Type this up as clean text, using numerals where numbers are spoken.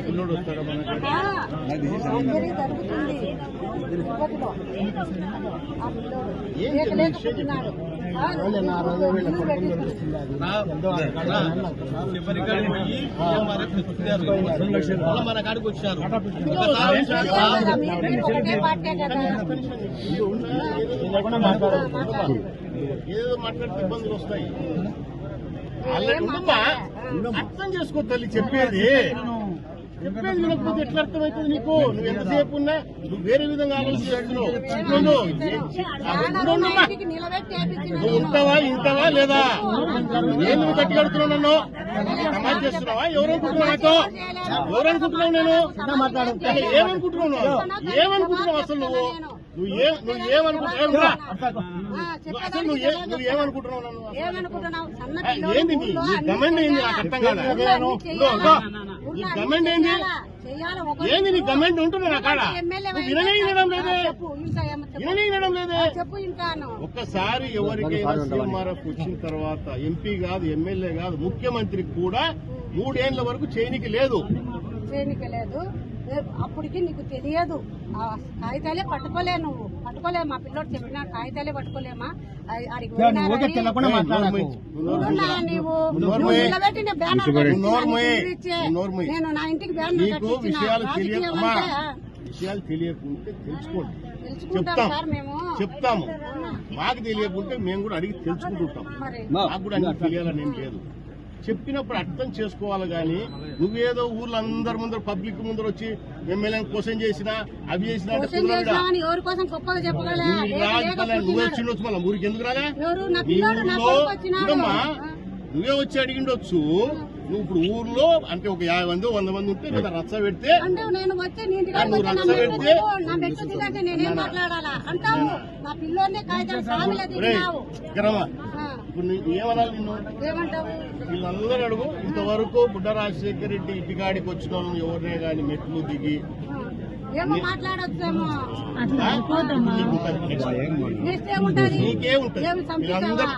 పిల్లోడు వస్తాడా మన కాడికి వచ్చారు ఏదో మాట్లాడితే ఇబ్బందులు వస్తాయి. అర్థం చేసుకో తల్లి, చెప్పేది వినకపోతే ఎట్లా అర్థమవుతుంది నీకు? నువ్వు ఎంతసేపు ఉన్నా నువ్వు వేరే విధంగా ఆలోచిస్తున్నావు. నువ్వు ఉంటావా ఇంటావా లేదా? నేను నువ్వు గట్టి కడుతున్నావు, నన్ను సమాజ్ చేస్తున్నావా? ఎవరనుకుంటున్నావు నాతో? ఎవరనుకుంటున్నావు? నేను ఏమనుకుంటున్నావు? ఏమనుకుంటున్నావు అసలు నువ్వు? నువ్వేమనుకుంటున్నావు? అసలు నువ్వేమనుకుంటున్నావు? నన్ను ఏంది నీ గమెంట్ ఏంది? నాకు అర్థం కాదు. గమెంట్ ఏంది? ఏంది నీ గమెంట్ ఉంటున్నా కాడ? వినడం లేదే. ఒక్కసారి ఎవరికైనా సీఎంఆర్ఎఫ్ వచ్చిన తర్వాత ఎంపీ కాదు, ఎమ్మెల్యే కాదు, ముఖ్యమంత్రికి కూడా 3 ఏళ్ల వరకు చేయనికి లేదు. అప్పటికి నీకు తెలియదు. కాగితాలే పట్టుకోలే, నువ్వు పట్టుకోలే. మా పిల్లోడు చెప్పిన కాగితాలే పట్టుకోలేమా? నేను నా ఇంటికి విషయాలు తెలియకుంటే తెలుసుకోండి, చెప్తాము. మాకు తెలియకుంటే మేము కూడా అడిగి తెలుసుకుంటుంటాం. మాకు కూడా అన్ని తెలియాలని ఏం లేదు. చెప్పినప్పుడు అర్థం చేసుకోవాలి. గానీ నువ్వేదో ఊర్లో అందరి ముందర పబ్లిక్ ముందర వచ్చి ఎమ్మెల్యే క్వశ్చన్ చేసినా అవి చేసినా నువ్వే వచ్చిండొచ్చు. మళ్ళీ ఊరికి ఎందుకు రాలే? నువ్వే వచ్చి అడిగిండొచ్చు. నువ్వు ఇప్పుడు ఊర్లో అంటే ఒక 50 మంది 100 మంది ఉంటే కదా రచ్చ పెడితే నువ్వు రచ్చ పెడితే ఇప్పుడు ఏమనాలి నిన్ను? వీళ్ళందరూ అడుగు. ఇంతవరకు బుడ్డ రాజశేఖర రెడ్డి ఇంటికాడికి వచ్చిన వాళ్ళు ఎవరినే గాని మెట్లు దిగి నీకే ఉంటుంది. వీళ్ళందరూ